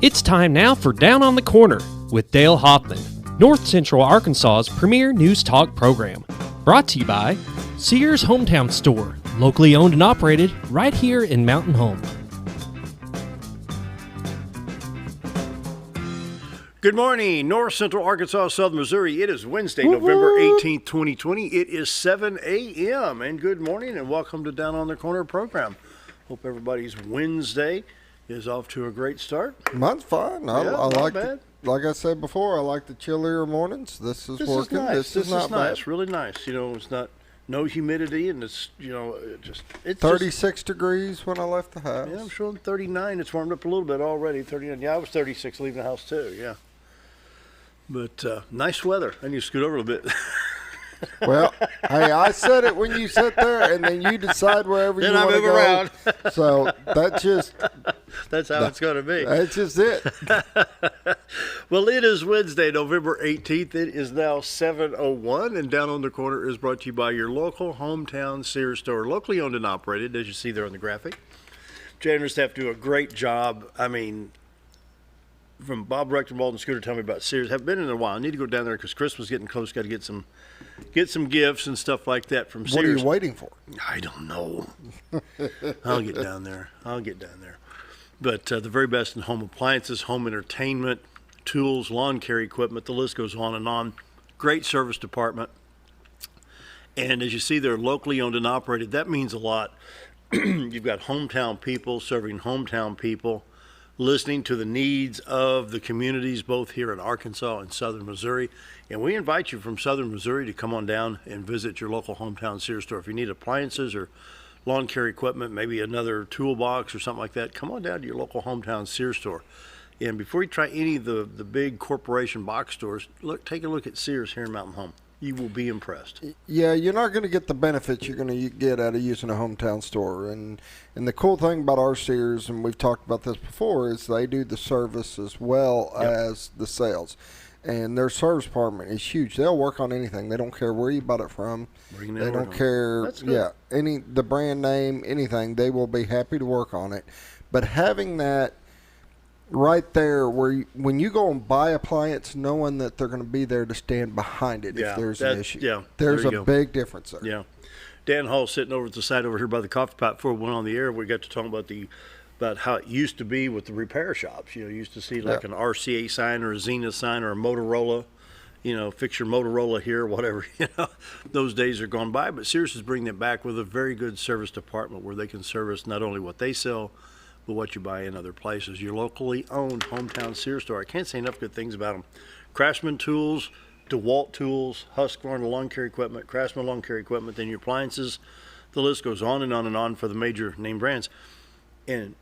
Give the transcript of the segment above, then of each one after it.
It's time now for Down on the Corner with Dale Hoffman, North Central Arkansas's premier news talk program. Brought to you by Sears Hometown Store, locally owned and operated right here in Mountain Home. Good morning, North Central Arkansas, Southern Missouri. It is Wednesday, November 18th, 2020. It is 7 a.m. And good morning and welcome to Down on the Corner program. Hope everybody's Wednesday is off to a great start. Mine's fine. I like bad. Like I said before, I like the chillier mornings. This is working. Nice. This is not nice. bad. Really nice. You know, it's not no humidity and it's it's 36 degrees when I left the house. Yeah, I'm showing 39. It's warmed up a little bit already. 39. Yeah, I was 36 leaving the house too. Yeah. But nice weather. I need to scoot over a little bit. Well, hey, I said it when you sit there, and then you decide wherever you want to go. Around. So that's how it's going to be. That's just it. Well, it is Wednesday, November 18th. It is now 7:01, and Down on the Corner is brought to you by your local hometown Sears store, locally owned and operated, as you see there on the graphic. Jay and her staff do a great job. I mean, from Bob Rector, Walden Scooter, tell me about Sears. Haven't been in a while. I need to go down there because Christmas is getting close. Got to get some gifts and stuff like that from Sears. What are you waiting for? I don't know. I'll get down there. But the very best in home appliances, home entertainment, tools, lawn care equipment. The list goes on and on. Great service department. And as you see, they're locally owned and operated. That means a lot. You've got hometown people serving hometown people, listening to the needs of the communities both here in Arkansas and Southern Missouri. And we invite you from Southern Missouri to come on down and visit your local hometown Sears store. If you need appliances or lawn care equipment, maybe another toolbox or something like that, come on down to your local hometown Sears store. And before you try any of the big corporation box stores, take a look at Sears here in Mountain Home. You will be impressed. Yeah, you're not going to get the benefits you're going to get out of using a hometown store. And the cool thing about our Sears, and we've talked about this before, is they do the service as well as the sales. And their service department is huge. They'll work on anything. They don't care where you bought it from. They don't care, the brand name, anything. They will be happy to work on it. But having that right there, when you go and buy appliance, knowing that they're going to be there to stand behind it if there's an issue. Yeah, there's a big difference there. Yeah. Dan Hall sitting over at the side over here by the coffee pot before we went on the air. We got to talk about how it used to be with the repair shops. You used to see like an RCA sign or a Zenith sign or a Motorola, fix your Motorola here, whatever. Those days are gone by. But Sears is bringing it back with a very good service department where they can service not only what they sell, but what you buy in other places. Your locally owned hometown Sears store. I can't say enough good things about them. Craftsman Tools, DeWalt Tools, Husqvarna Lawn Care Equipment, Craftsman Lawn Care Equipment, then your appliances. The list goes on and on and on for the major name brands. And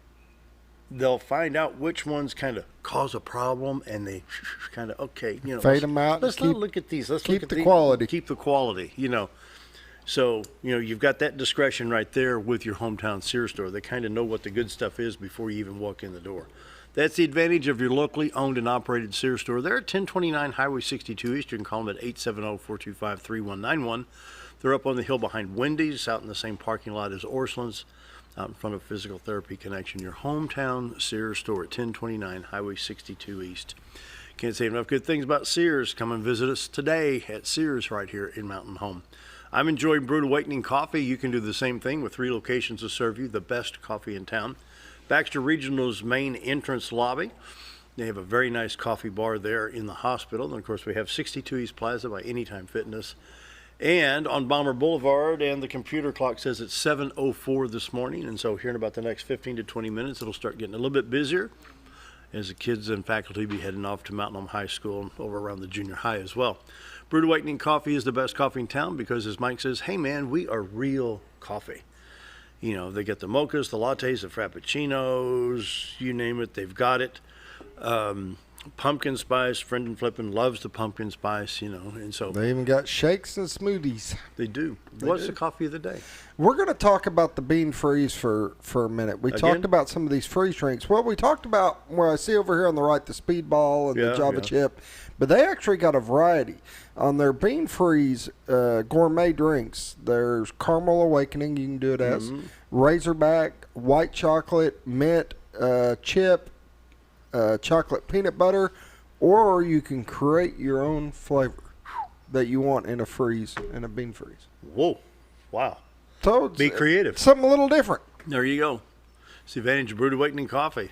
they'll find out which ones kind of cause a problem, and they kind of, fade them out. Let's not look at these. Let's keep look at the quality. Keep the quality, So, you've got that discretion right there with your hometown Sears store. They kind of know what the good stuff is before you even walk in the door. That's the advantage of your locally owned and operated Sears store. They're at 1029 Highway 62 East. You can call them at 870-425-3191. They're up on the hill behind Wendy's, out in the same parking lot as Orsolan's, out in front of Physical Therapy Connection. Your hometown Sears store at 1029 Highway 62 East. Can't say enough good things about Sears. Come and visit us today at Sears right here in Mountain Home. I'm enjoying Brewed Awakening coffee. You can do the same thing with 3 locations to serve you the best coffee in town. Baxter Regional's main entrance lobby. They have a very nice coffee bar there in the hospital. And, of course, we have 62 East Plaza by Anytime Fitness. And on Bomber Boulevard, and the computer clock says it's 7:04 this morning. And so here in about the next 15 to 20 minutes, it'll start getting a little bit busier as the kids and faculty be heading off to Mountain Home High School and over around the junior high as well. Brewed Awakening Coffee is the best coffee in town because, as Mike says, hey, man, we are real coffee. They get the mochas, the lattes, the frappuccinos, you name it, they've got it. Pumpkin spice, Friend Flippin' loves the pumpkin spice, and so. They even got shakes and smoothies. They do. What's the coffee of the day? We're going to talk about the bean freeze for a minute. We talked about some of these freeze drinks. Well, we talked about where I see over here on the right, the Speedball and the Java Chip, but they actually got a variety. On their bean freeze gourmet drinks, there's Caramel Awakening, you can do it as, Razorback, White Chocolate, Mint, Chip, chocolate peanut butter, or you can create your own flavor that you want in a bean freeze. Whoa. Wow. So Be creative. Something a little different. There you go. It's the advantage of brewed awakening coffee.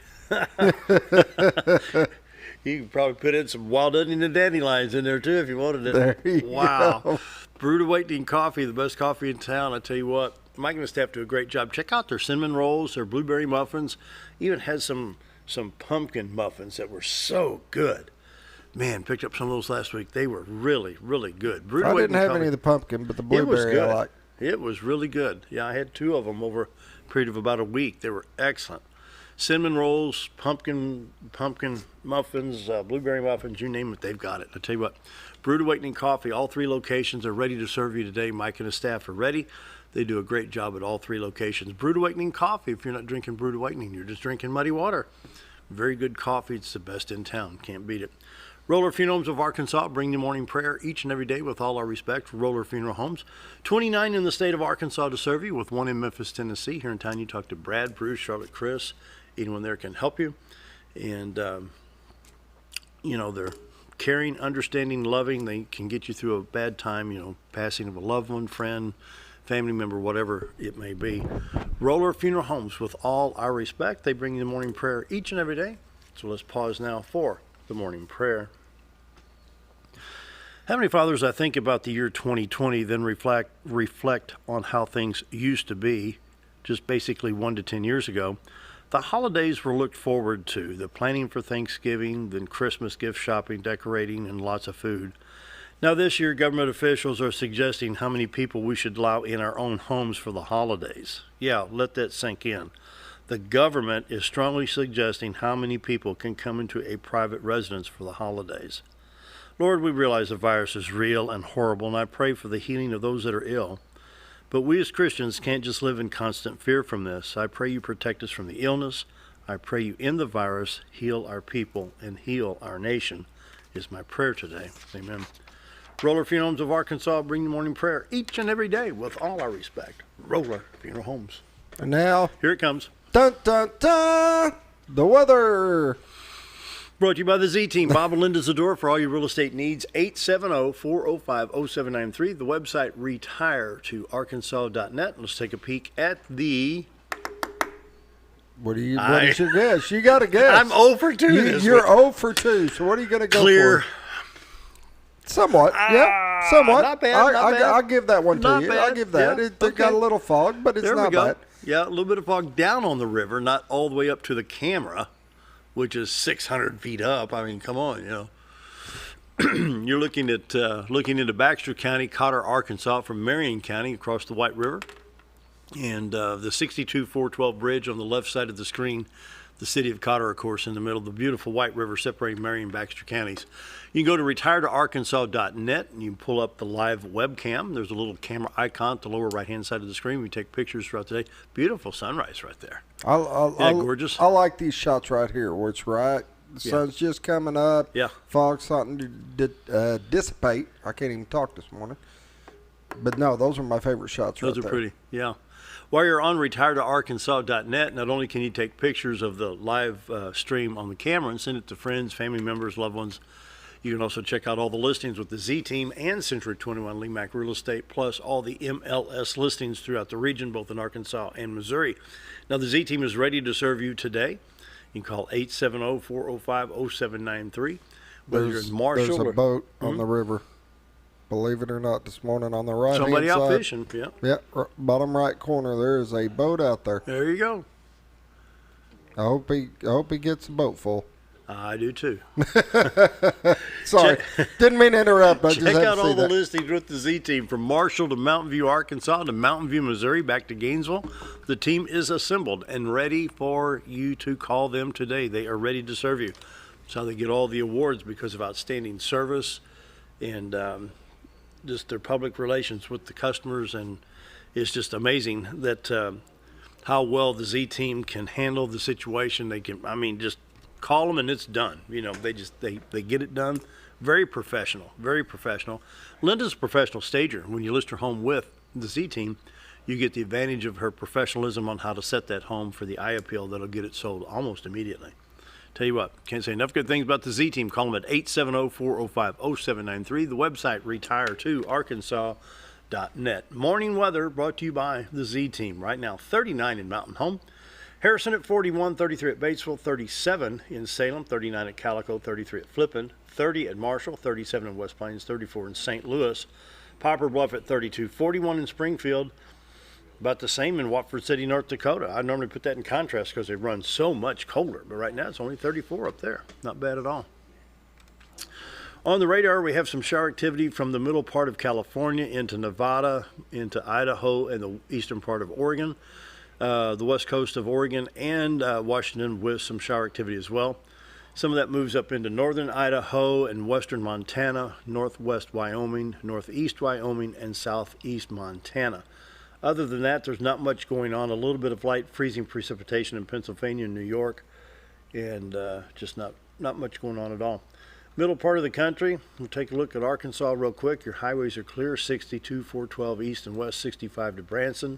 You can probably put in some wild onion and dandelions in there too if you wanted it. There you go. Brewed awakening coffee, the best coffee in town. I tell you what, Mike and the staff do a great job. Check out their cinnamon rolls, their blueberry muffins. Even had some pumpkin muffins that were so good. Man, picked up some of those last week. They were really, really good. Brewed I didn't have coffee. any of the pumpkin, but the It was blueberry good. I like. It was really good. Yeah, I had 2 of them over a period of about a week. They were excellent. Cinnamon rolls, pumpkin muffins, blueberry muffins, you name it, they've got it. I tell you what, Brewed Awakening Coffee, all 3 locations are ready to serve you today. Mike and his staff are ready. They do a great job at all 3 locations. Brewed Awakening Coffee, if you're not drinking Brewed Awakening, you're just drinking muddy water. Very good coffee. It's the best in town. Can't beat it. Roller Funeral Homes of Arkansas bring you morning prayer each and every day with all our respect for Roller Funeral Homes. 29 in the state of Arkansas to serve you, with 1 in Memphis, Tennessee. Here in town, you talk to Brad, Bruce, Charlotte, Chris. Anyone there can help you. And, they're caring, understanding, loving. They can get you through a bad time, passing of a loved one, friend, family member, whatever it may be. Roller Funeral Homes, with all our respect, they bring you the morning prayer each and every day. So let's pause now for the morning prayer. Heavenly Father, as I think about the year 2020, then reflect on how things used to be just basically 1 to 10 years ago. The holidays were looked forward to, the planning for Thanksgiving, then Christmas gift shopping, decorating, and lots of food. Now this year, government officials are suggesting how many people we should allow in our own homes for the holidays. Yeah, let that sink in. The government is strongly suggesting how many people can come into a private residence for the holidays. Lord, we realize the virus is real and horrible, and I pray for the healing of those that are ill. But we as Christians can't just live in constant fear from this. I pray you protect us from the illness. I pray you end the virus, heal our people, and heal our nation, is my prayer today. Amen. Roller Funeral Homes of Arkansas bring the morning prayer each and every day with all our respect. Roller Funeral Homes. And now, Here it comes. dun dun dun, the weather. Brought to you by the Z-Team. Bob and Linda Zador for all your real estate needs. 870-405-0793. The website retiretoarkansas.net. Let's take a peek at the... What is your guess? You got a guess. I'm 0 for 2 this You're week. 0 for 2. So what are you going to go Clear. for? Somewhat. Yeah, somewhat. Not bad, not bad. I'll give that one to Not you. bad. I'll give that. Yeah, It okay. got a little fog, but it's There we not go. bad. Yeah, a little bit of fog down on the river, not all the way up to the camera, which is 600 feet up. I mean, come on, You're looking into Baxter County, Cotter, Arkansas, from Marion County across the White River. And the 62-412 bridge on the left side of the screen, the city of Cotter, of course, in the middle of the beautiful White River separating Marion and Baxter counties. You can go to retiretoarkansas.net and you can pull up the live webcam. There's a little camera icon at the lower right-hand side of the screen. We take pictures throughout the day. Beautiful sunrise right there. Gorgeous. I like these shots right here where it's right. The sun's just coming up. Yeah. Fog's starting to dissipate. I can't even talk this morning. But no, those are my favorite shots Those right there. are pretty, yeah. While you're on retiretoarkansas.net, not only can you take pictures of the live stream on the camera and send it to friends, family members, loved ones, you can also check out all the listings with the Z-Team and Century 21 Lemac Real Estate, plus all the MLS listings throughout the region, both in Arkansas and Missouri. Now, the Z-Team is ready to serve you today. You can call 870-405-0793. Whether you're in Marshall, there's a boat on the river. Believe it or not, this morning on the right hand side. somebody out fishing, yeah. Yeah, bottom right corner, there is a boat out there. There you go. I hope he gets the boat full. I do too. Sorry, didn't mean to interrupt. I just Check had out to all see the that. listings with the Z-Team from Marshall to Mountain View, Arkansas to Mountain View, Missouri, back to Gainesville. The team is assembled and ready for you to call them today. They are ready to serve you. That's how they get all the awards, because of outstanding service and just their public relations with the customers. And it's just amazing that how well the Z-Team can handle the situation. They can, just call them and it's done. They get it done. Very professional, very professional. Linda's a professional stager. When you list her home with the Z-Team, you get the advantage of her professionalism on how to set that home for the eye appeal that'll get it sold almost immediately. Tell you what, can't say enough good things about the Z-Team. Call them at 870-405-0793. The website, retire2arkansas.net. Morning weather brought to you by the Z-Team. Right now, 39 in Mountain Home. Harrison at 41, 33 at Batesville, 37 in Salem, 39 at Calico, 33 at Flippin, 30 at Marshall, 37 in West Plains, 34 in St. Louis. Poplar Bluff at 32, 41 in Springfield. About the same in Watford City, North Dakota. I normally put that in contrast because they run so much colder, but right now it's only 34 up there. Not bad at all. On the radar, we have some shower activity from the middle part of California into Nevada, into Idaho, and the eastern part of Oregon, the west coast of Oregon, and Washington with some shower activity as well. Some of that moves up into northern Idaho and western Montana, northwest Wyoming, northeast Wyoming, and southeast Montana. Other than that, there's not much going on. A little bit of light freezing precipitation in Pennsylvania and New York, and just not much going on at all. Middle part of the country, we'll take a look at Arkansas real quick. Your highways are clear, 62, 412 east and west, 65 to Branson.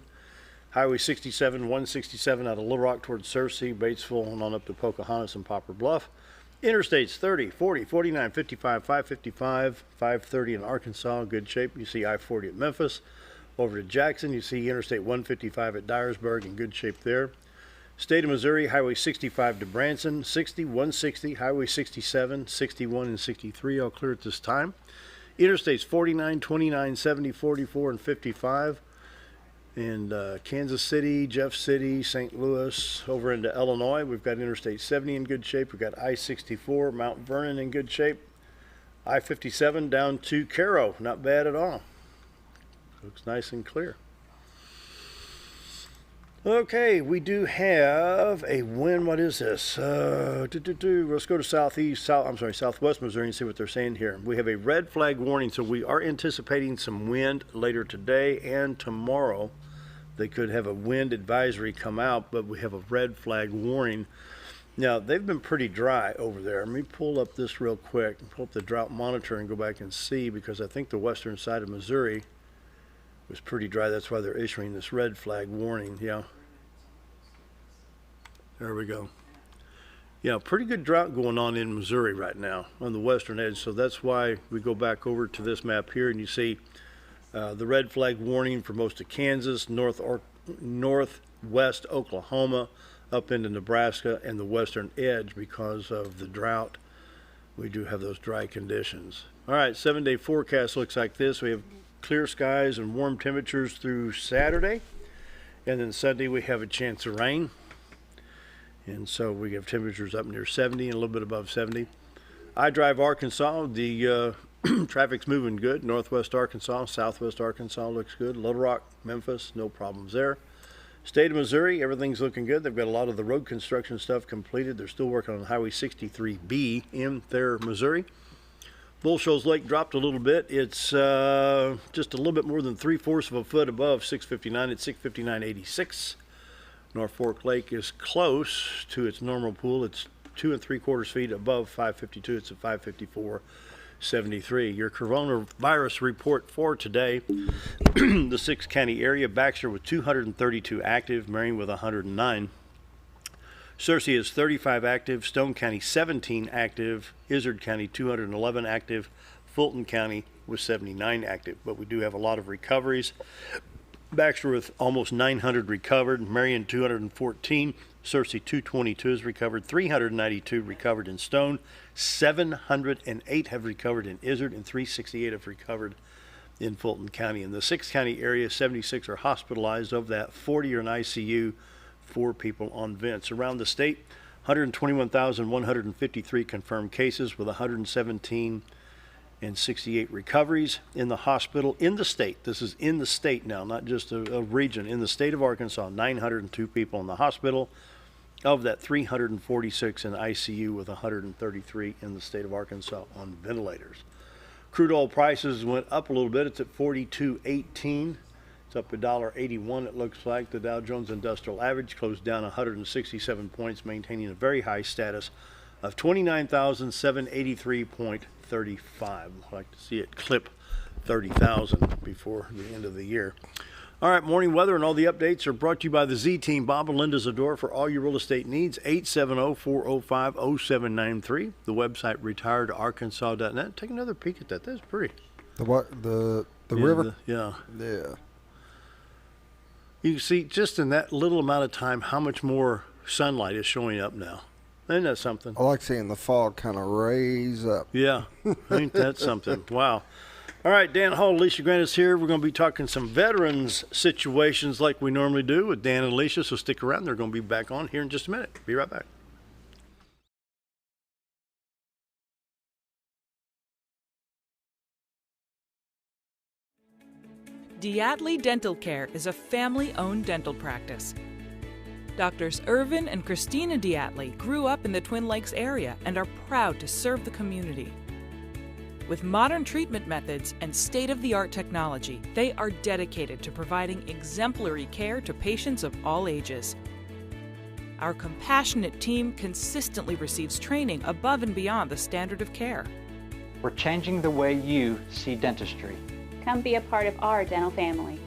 Highway 67, 167 out of Little Rock towards Searcy, Batesville, and on up to Pocahontas and Poplar Bluff. Interstates 30, 40, 49, 55, 555, 530 in Arkansas, good shape. You see I-40 at Memphis. Over to Jackson, you see Interstate 155 at Dyersburg, in good shape there. State of Missouri, Highway 65 to Branson, 60, 160, Highway 67, 61, and 63, all clear at this time. Interstates 49, 29, 70, 44, and 55. And Kansas City, Jeff City, St. Louis, over into Illinois, we've got Interstate 70 in good shape. We've got I-64, Mount Vernon in good shape. I-57 down to Cairo, not bad at all. Looks nice and clear. Okay, we do have a wind. What is this? Let's go to southwest Missouri and see what they're saying here. We have a red flag warning, so we are anticipating some wind later today and tomorrow. They could have a wind advisory come out, but we have a red flag warning. Now, they've been pretty dry over there. Let me pull up this real quick, pull up the drought monitor and go back and see, because I think the western side of Missouri was pretty dry. That's why they're issuing this red flag warning. Yeah. There we go. Yeah, pretty good drought going on in Missouri right now on the western edge. So that's why we go back over to this map here and you see the red flag warning for most of Kansas, northwest Oklahoma, up into Nebraska and the western edge because of the drought. We do have those dry conditions. All right, 7-day forecast looks like this. We have clear skies and warm temperatures through Saturday, and then Sunday we have a chance of rain, and so we have temperatures up near 70 and a little bit above 70. I drive Arkansas. The traffic's moving good. Northwest Arkansas, southwest Arkansas looks good. Little Rock, Memphis, no problems there. State of Missouri, everything's looking good. They've got a lot of the road construction stuff completed. They're still working on Highway 63B in Thayer, Missouri. Bull Shoals Lake dropped a little bit. It's just a little bit more than 3/4 of a foot above 659 at 659.86. North Fork Lake is close to its normal pool. It's 2 3/4 feet above 552. It's at 554.73. Your coronavirus report for today, the 6-county area, Baxter with 232 active, Marion with 109. Searcy is 35 active, Stone County 17 active, Izard County 211 active, Fulton County with 79 active. But we do have a lot of recoveries. Baxter with almost 900 recovered, Marion 214, Searcy 222 is recovered, 392 recovered in Stone, 708 have recovered in Izard, and 368 have recovered in Fulton County. In the 6-county area, 76 are hospitalized. Of that, 40 are in ICU, 4 people on vents. Around the state, 121,153 confirmed cases with 117 and 68 recoveries. In the hospital, in the state, this is in the state now, not just a region, in the state of Arkansas, 902 people in the hospital. Of that, 346 in ICU with 133 in the state of Arkansas on ventilators. Crude oil prices went up a little bit. It's at $42.18. It's up $1.81, it looks like. The Dow Jones Industrial Average closed down 167 points, maintaining a very high status of 29,783.35. I'd like to see it clip 30,000 before the end of the year. All right, morning weather and all the updates are brought to you by the Z Team, Bob and Linda Zador, for all your real estate needs. 870-405-0793. The website retiredarkansas.net. Take another peek at that. That's pretty. The what? The river? Yeah. Yeah. You can see just in that little amount of time how much more sunlight is showing up now. Isn't that something? I like seeing the fog kind of raise up. Yeah. Ain't that something? Wow. All right, Dan Hall, Elesha Granniss here. We're going to be talking some veterans situations like we normally do with Dan and Elesha, so stick around. They're going to be back on here in just a minute. Be right back. Dept Dental Care is a family-owned dental practice. Doctors Irvin and Christina Dept grew up in the Twin Lakes area and are proud to serve the community. With modern treatment methods and state-of-the-art technology, they are dedicated to providing exemplary care to patients of all ages. Our compassionate team consistently receives training above and beyond the standard of care. We're changing the way you see dentistry. Come be a part of our dental family.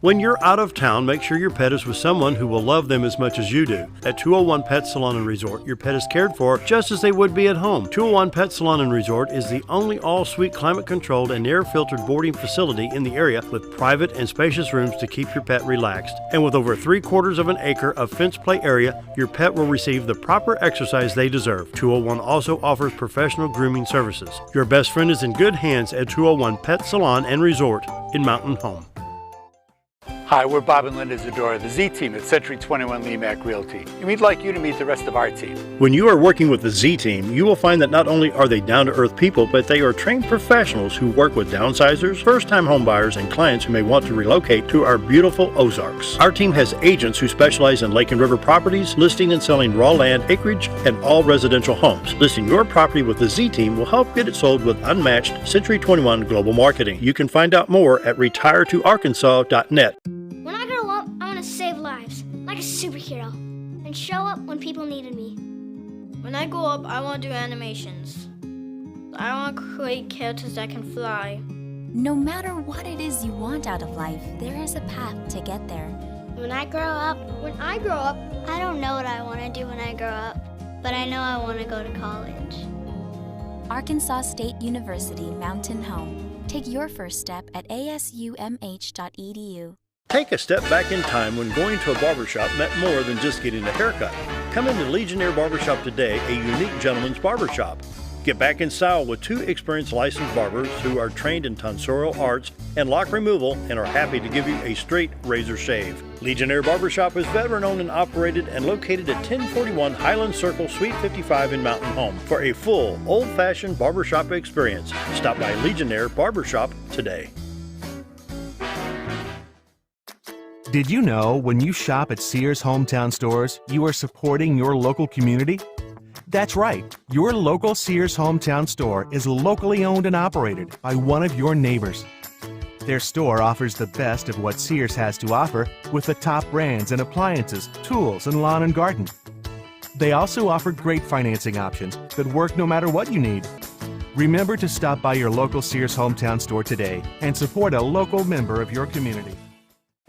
When you're out of town, make sure your pet is with someone who will love them as much as you do. At 201 Pet Salon and Resort, your pet is cared for just as they would be at home. 201 Pet Salon and Resort is the only all-suite climate-controlled and air-filtered boarding facility in the area with private and spacious rooms to keep your pet relaxed. And with over 3/4 of an acre of fenced play area, your pet will receive the proper exercise they deserve. 201 also offers professional grooming services. Your best friend is in good hands at 201 Pet Salon and Resort in Mountain Home. Hi, we're Bob and Linda Zadora, the Z Team at Century 21 Lemac Realty, and we'd like you to meet the rest of our team. When you are working with the Z Team, you will find that not only are they down-to-earth people, but they are trained professionals who work with downsizers, first-time homebuyers, and clients who may want to relocate to our beautiful Ozarks. Our team has agents who specialize in lake and river properties, listing and selling raw land, acreage, and all residential homes. Listing your property with the Z Team will help get it sold with unmatched Century 21 global marketing. You can find out more at retiredarkansas.net. When I grow up, I want to save lives, like a superhero, and show up when people needed me. When I grow up, I want to do animations. I want to create characters that can fly. No matter what it is you want out of life, there is a path to get there. When I grow up, I don't know what I want to do when I grow up, but I know I want to go to college. Arkansas State University Mountain Home. Take your first step at asumh.edu. Take a step back in time when going to a barbershop meant more than just getting a haircut. Come into Legionnaire Barbershop today, a unique gentleman's barbershop. Get back in style with 2 experienced licensed barbers who are trained in tonsorial arts and lock removal and are happy to give you a straight razor shave. Legionnaire Barbershop is veteran-owned and operated and located at 1041 Highland Circle, Suite 55 in Mountain Home. For a full, old-fashioned barbershop experience, stop by Legionnaire Barbershop today. Did you know when you shop at Sears Hometown Stores, you are supporting your local community? That's right. Your local Sears Hometown Store is locally owned and operated by one of your neighbors. Their store offers the best of what Sears has to offer with the top brands and appliances, tools, and lawn and garden. They also offer great financing options that work no matter what you need. Remember to stop by your local Sears Hometown Store today and support a local member of your community.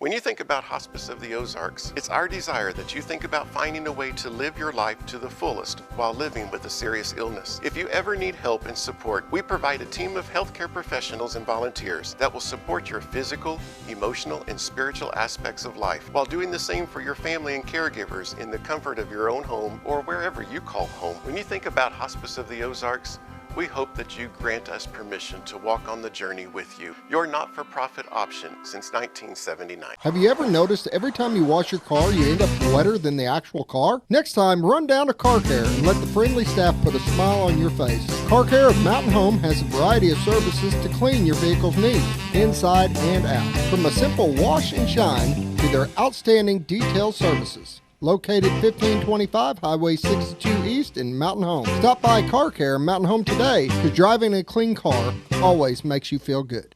When you think about Hospice of the Ozarks, it's our desire that you think about finding a way to live your life to the fullest while living with a serious illness. If you ever need help and support, we provide a team of healthcare professionals and volunteers that will support your physical, emotional, and spiritual aspects of life while doing the same for your family and caregivers in the comfort of your own home or wherever you call home. When you think about Hospice of the Ozarks, we hope that you grant us permission to walk on the journey with you. Your not-for-profit option since 1979. Have you ever noticed every time you wash your car, you end up wetter than the actual car? Next time, run down to Car Care and let the friendly staff put a smile on your face. Car Care of Mountain Home has a variety of services to clean your vehicle's needs, inside and out. From a simple wash and shine to their outstanding detail services. Located 1525 Highway 62 East in Mountain Home. Stop by Car Care Mountain Home today, because driving a clean car always makes you feel good.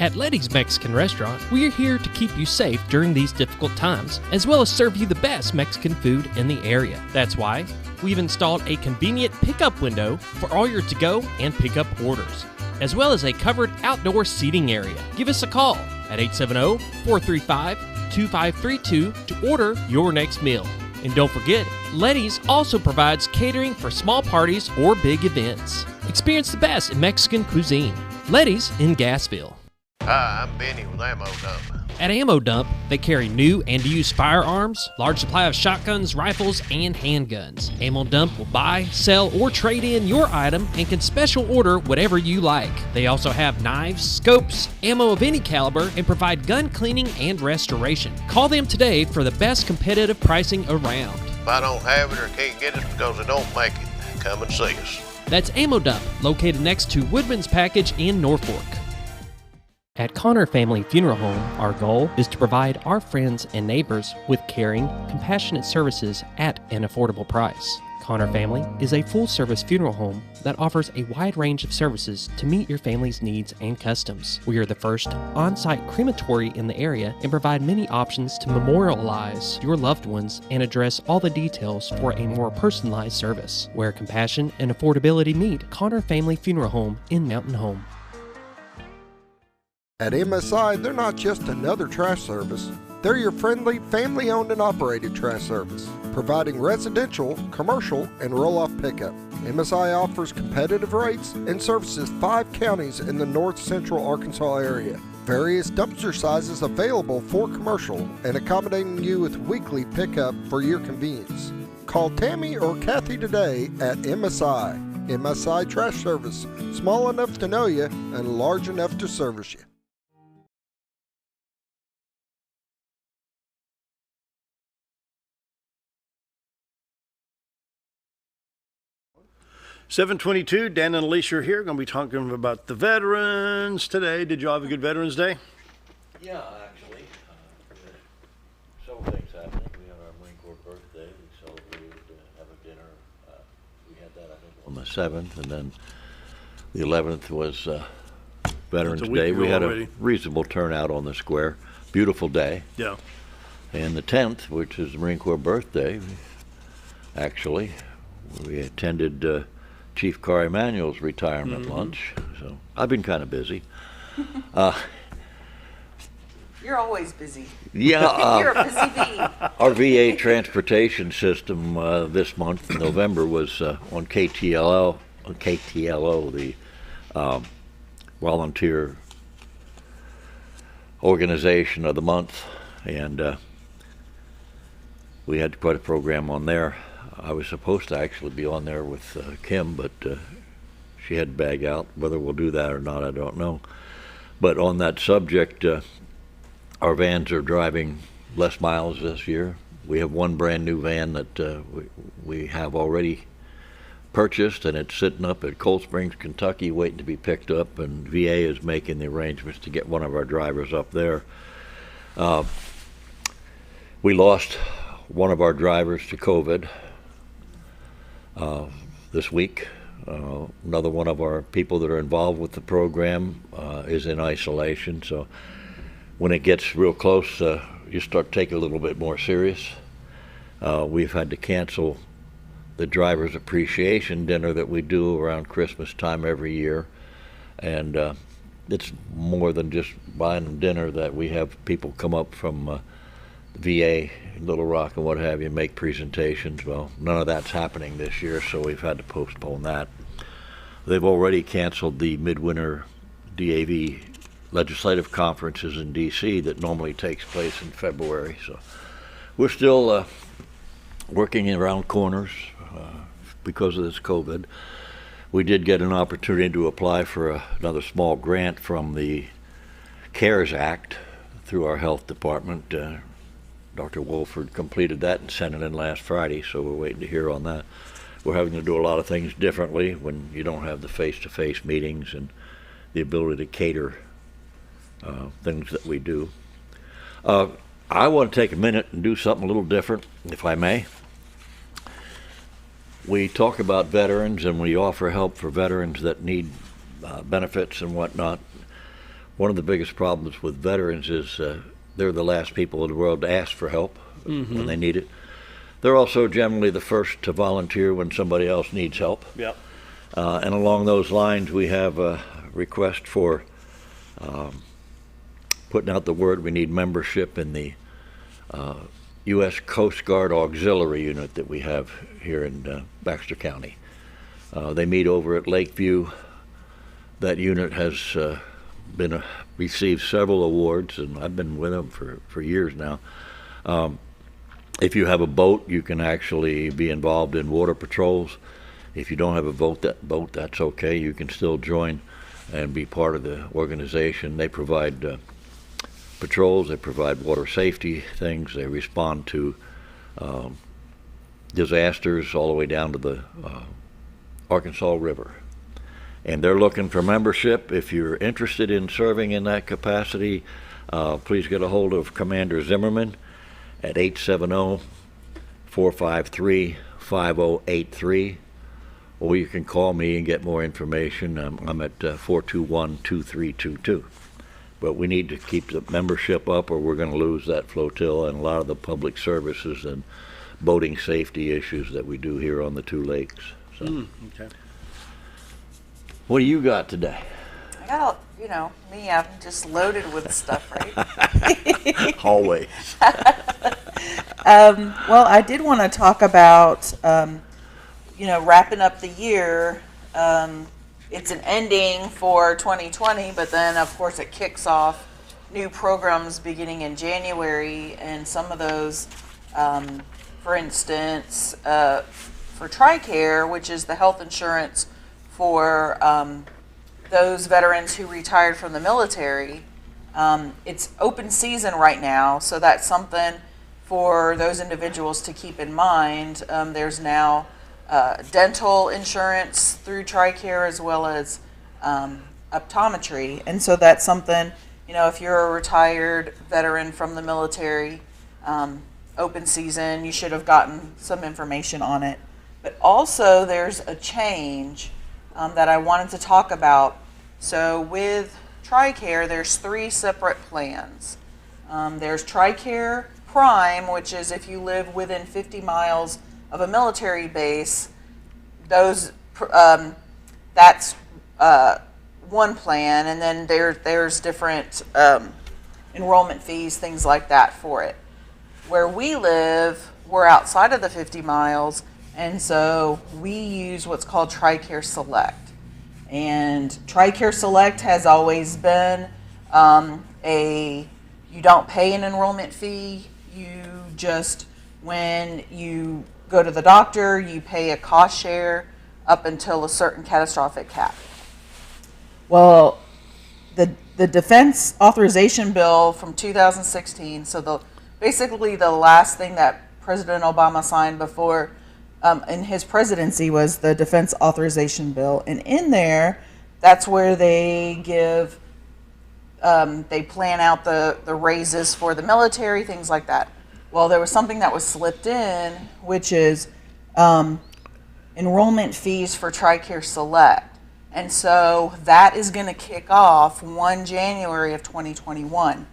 At Letty's Mexican Restaurant, we are here to keep you safe during these difficult times, as well as serve you the best Mexican food in the area. That's why we've installed a convenient pickup window for all your to-go and pickup orders, as well as a covered outdoor seating area. Give us a call at 870-435-2532 to order your next meal. And don't forget, Letty's also provides catering for small parties or big events. Experience the best in Mexican cuisine. Letty's in Gassville. Hi, I'm Benny with Ammo Dump. At Ammo Dump, they carry new and used firearms, large supply of shotguns, rifles, and handguns. Ammo Dump will buy, sell, or trade in your item and can special order whatever you like. They also have knives, scopes, ammo of any caliber, and provide gun cleaning and restoration. Call them today for the best competitive pricing around. If I don't have it or can't get it because I don't make it, come and see us. That's Ammo Dump, located next to Woodman's Package in Norfolk. At Connor Family Funeral Home, our goal is to provide our friends and neighbors with caring, compassionate services at an affordable price. Connor Family is a full-service funeral home that offers a wide range of services to meet your family's needs and customs. We are the first on-site crematory in the area and provide many options to memorialize your loved ones and address all the details for a more personalized service. Where compassion and affordability meet, Connor Family Funeral Home in Mountain Home. At MSI, they're not just another trash service. They're your friendly, family-owned and operated trash service, providing residential, commercial, and roll-off pickup. MSI offers competitive rates and services 5 counties in the north central Arkansas area. Various dumpster sizes available for commercial and accommodating you with weekly pickup for your convenience. Call Tammy or Kathy today at MSI. MSI Trash Service, small enough to know you and large enough to service you. 7:22, Dan and Elesha are here. Going to be talking about the veterans today. Did you all have a good Veterans Day? Yeah, actually. Several things happening. We had our Marine Corps birthday. We celebrated, have a dinner. We had that, I think, on the 7th, and then the 11th was Veterans Day. We had a reasonable turnout on the square. Beautiful day. Yeah. And the 10th, which is the Marine Corps birthday, actually, we attended Chief Carr Emanuel's retirement lunch. So I've been kind of busy. You're always busy. Yeah. You're a busy bee. Our VA transportation system this month, November, was on KTLO, the volunteer organization of the month, and we had quite a program on there. I was supposed to actually be on there with Kim, but she had to bag out. Whether we'll do that or not, I don't know. But on that subject, our vans are driving less miles this year. We have one brand new van that we have already purchased, and it's sitting up at Cold Springs, Kentucky, waiting to be picked up, and VA is making the arrangements to get one of our drivers up there. We lost one of our drivers to COVID this week. Another one of our people that are involved with the program is in isolation, so when it gets real close, you start taking a little bit more serious. We've had to cancel the driver's appreciation dinner that we do around Christmas time every year, and it's more than just buying them dinner. That we have people come up from VA, Little Rock and what have you, make presentations. Well, none of that's happening this year, so we've had to postpone that. They've already canceled the midwinter DAV legislative conferences in DC that normally takes place in February, so we're still working around corners because of this COVID. We did get an opportunity to apply for another small grant from the CARES Act through our health department. Dr. Wolford completed that and sent it in last Friday, so we're waiting to hear on that. We're having to do a lot of things differently when you don't have the face-to-face meetings and the ability to cater things that we do. I want to take a minute and do something a little different, if I may. We talk about veterans and we offer help for veterans that need benefits and whatnot. one of the biggest problems with veterans is they're the last people in the world to ask for help when they need it. They're also generally the first to volunteer when somebody else needs help. Yep. And along those lines, we have a request for putting out the word. We need membership in the U.S. Coast Guard Auxiliary Unit that we have here in Baxter County. They meet over at Lakeview. That unit has received several awards, and I've been with them for years now. If you have a boat, you can actually be involved in water patrols. If you don't have a boat, that's okay. You can still join and be part of the organization. They provide patrols, they provide water safety things, they respond to disasters all the way down to the Arkansas River. And they're looking for membership. If you're interested in serving in that capacity, please get a hold of Commander Zimmerman at 870-453-5083, or you can call me and get more information. I'm at 421-2322. But we need to keep the membership up, or we're going to lose that flotilla and a lot of the public services and boating safety issues that we do here on the two lakes. So, okay. What do you got today? I got, me, I'm just loaded with stuff, right? Always. Well, I did want to talk about, wrapping up the year. It's an ending for 2020, but then, of course, it kicks off new programs beginning in January, and some of those, for instance, for TRICARE, which is the health insurance for those veterans who retired from the military. It's open season right now, so that's something for those individuals to keep in mind. There's now dental insurance through TRICARE, as well as optometry, and so that's something, if you're a retired veteran from the military, open season, you should have gotten some information on it. But also there's a change that I wanted to talk about. So with TRICARE, there's 3 separate plans. There's TRICARE Prime, which is if you live within 50 miles of a military base. That's one plan, and then there's different enrollment fees, things like that for it. Where we live, we're outside of the 50 miles, and so we use what's called TRICARE Select. And TRICARE Select has always been you don't pay an enrollment fee. You just, when you go to the doctor, you pay a cost share up until a certain catastrophic cap. Well, the Defense Authorization Bill from 2016, so basically the last thing that President Obama signed before in his presidency was the Defense Authorization Bill. And in there, that's where they give, they plan out the raises for the military, things like that. Well, there was something that was slipped in, which is enrollment fees for TRICARE Select. And so that is going to kick off 1 January of 2021.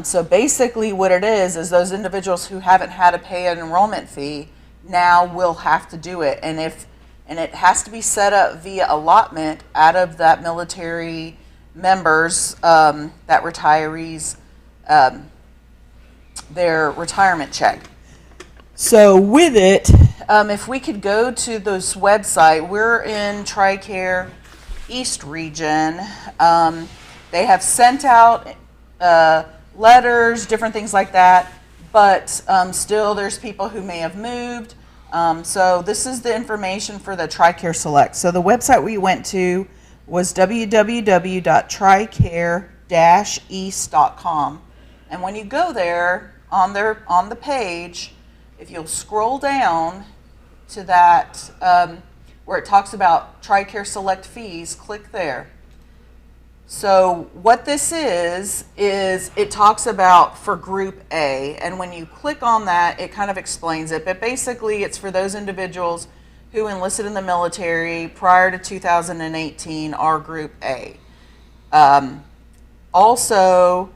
So basically what it is those individuals who haven't had to pay an enrollment fee now will have to do it. And it has to be set up via allotment out of that military members, that retirees, their retirement check. So with it, if we could go to this website, we're in TRICARE East region. They have sent out letters, different things like that, but still there's people who may have moved. So this is the information for the TRICARE Select. So the website we went to was www.tricare-east.com. And when you go there, on the page, if you'll scroll down to that where it talks about TRICARE Select fees, click there. So what this is it talks about for Group A, and when you click on that, it kind of explains it. But basically, it's for those individuals who enlisted in the military prior to 2018 are Group A. Also,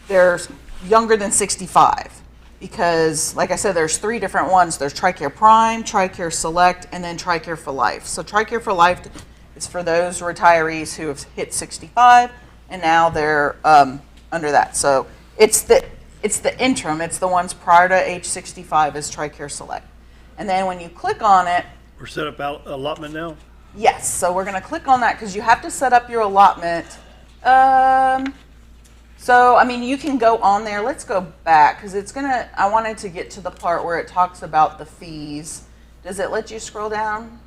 there's younger than 65 because, like I said, there's 3 different ones. There's TRICARE Prime, TRICARE Select, and then TRICARE for Life. So TRICARE for Life is for those retirees who have hit 65 and now they're under that. So it's the interim. It's the ones prior to age 65 is TRICARE Select. And then when you click on it, We're set up allotment now? yes, so we're going to click on that because you have to set up your allotment. So, I mean, you can go on there. Let's go back because I wanted to get to the part where it talks about the fees. Does it let you scroll down?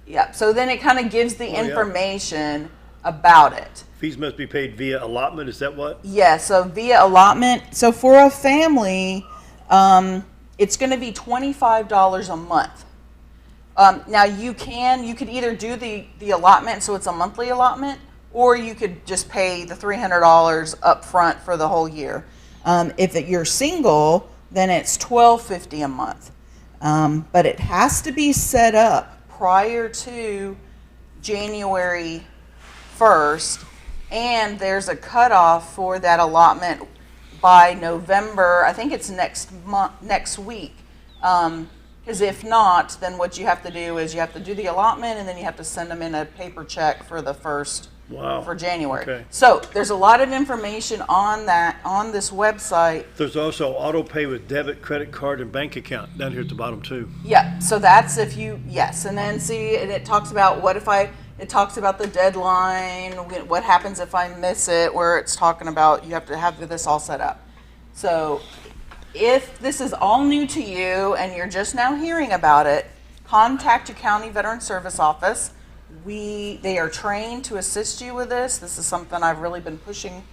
Yeah, so then it kind of gives the information about it. Fees must be paid via allotment, is that what? Yeah, so via allotment. So for a family, it's going to be $25 a month. Now you could either do the allotment, so it's a monthly allotment, or you could just pay the $300 up front for the whole year. If you're single, then it's $12.50 a month. But it has to be set up prior to January 1st, and there's a cutoff for that allotment by November. I think it's next week. Because if not, then what you have to do is you have to do the allotment, and then you have to send them in a paper check for the first. Wow. For January. Okay. So there's a lot of information on this website. There's also auto pay with debit, credit card, and bank account down here at the bottom too. Yeah, so that's if you, yes, and then see, and it talks about it talks about the deadline, what happens if I miss it, where it's talking about you have to have this all set up. So if this is all new to you and you're just now hearing about it, contact your county veteran service office. They are trained to assist you with this. This is something I've really been pushing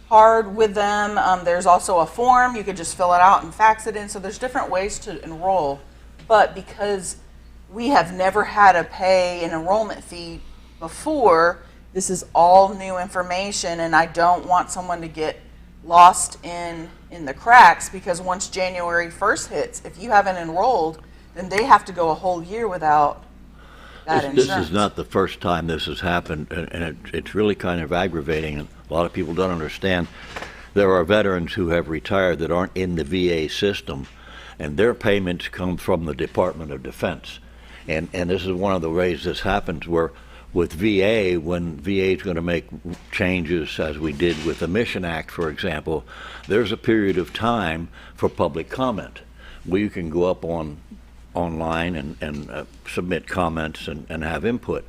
hard with them. There's also a form. You could just fill it out and fax it in. So there's different ways to enroll. But because we have never had to pay an enrollment fee before, this is all new information, and I don't want someone to get lost in the cracks, because once January 1st hits, if you haven't enrolled, then they have to go a whole year without This is not the first time this has happened, and it's really kind of aggravating. And a lot of people don't understand. There are veterans who have retired that aren't in the VA system, and their payments come from the Department of Defense. And this is one of the ways this happens, where with VA, when VA is going to make changes, as we did with the Mission Act, for example, there's a period of time for public comment where you can go up online and submit comments and have input.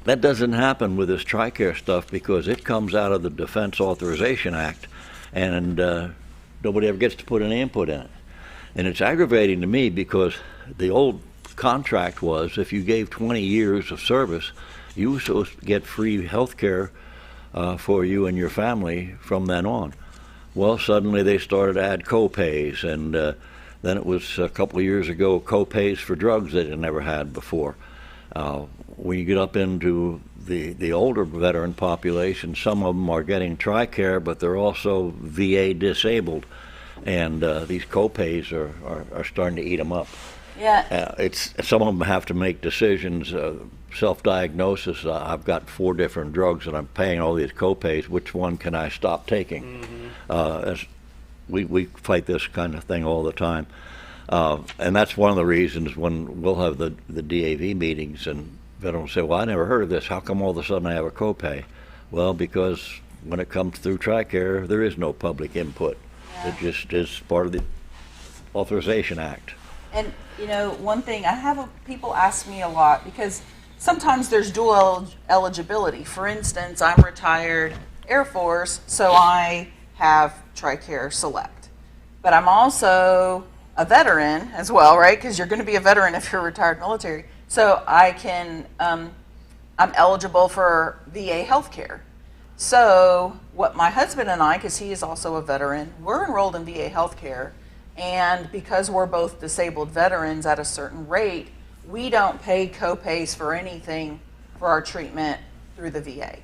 That doesn't happen with this TRICARE stuff because it comes out of the Defense Authorization Act, and nobody ever gets to put any input in it. And it's aggravating to me because the old contract was if you gave 20 years of service, you were supposed to get free health care for you and your family from then on. Well, suddenly they started to add co-pays, and then it was a couple of years ago co-pays for drugs that it never had before. When you get up into the older veteran population, some of them are getting TRICARE, but they're also VA disabled, and these co-pays are starting to eat them up. Yeah. Some of them have to make decisions, self-diagnosis. I've got 4 different drugs and I'm paying all these co-pays. Which one can I stop taking? We fight this kind of thing all the time. And that's one of the reasons when we'll have the DAV meetings and veterans say, well, I never heard of this. How come all of a sudden I have a copay? Well, because when it comes through TRICARE, there is no public input. Yeah. It just is part of the Authorization Act. And, you know, one thing, people ask me a lot, because sometimes there's dual eligibility. For instance, I'm retired Air Force, so I have TRICARE Select. But I'm also a veteran as well, right? Because you're going to be a veteran if you're retired military. So I can, I'm eligible for VA healthcare. So what my husband and I, because he is also a veteran, we're enrolled in VA healthcare. And because we're both disabled veterans at a certain rate, we don't pay co-pays for anything for our treatment through the VA.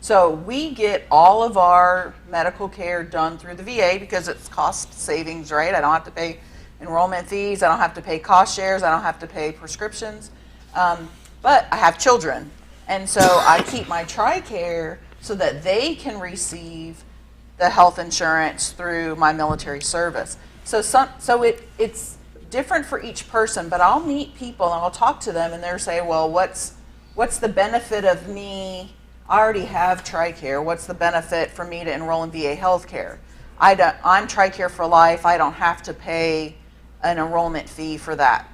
So we get all of our medical care done through the VA because it's cost savings, right? I don't have to pay enrollment fees, I don't have to pay cost shares, I don't have to pay prescriptions. But I have children, and so I keep my TRICARE so that they can receive the health insurance through my military service. So it's different for each person, but I'll meet people and I'll talk to them and they'll say, well, what's the benefit of me? I already have TRICARE. What's the benefit for me to enroll in VA healthcare? I'm TRICARE for life. I don't have to pay an enrollment fee for that.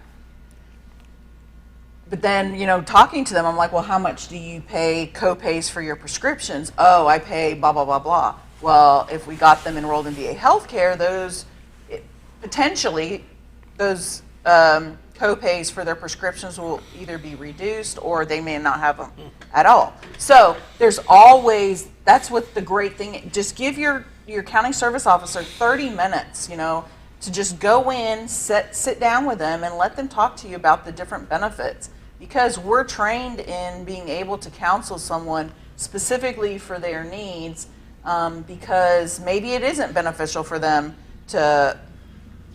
But then, talking to them, I'm like, well, how much do you pay co-pays for your prescriptions? Oh, I pay blah, blah, blah, blah. Well, if we got them enrolled in VA healthcare, potentially those co-pays for their prescriptions will either be reduced or they may not have them at all. So there's always, that's what the great thing, just give your county service officer 30 minutes, to just go in, sit down with them and let them talk to you about the different benefits. Because we're trained in being able to counsel someone specifically for their needs, because maybe it isn't beneficial for them